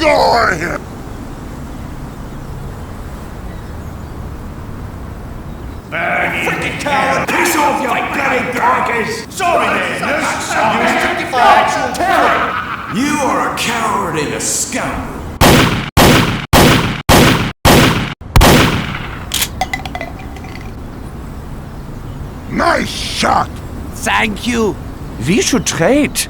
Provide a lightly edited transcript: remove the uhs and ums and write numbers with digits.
Gore! Freaking coward! Piss off, you bloody carcass! Sorry, man. You justify actual terror. You are a coward and a scoundrel. Nice shot! Thank you. We should trade.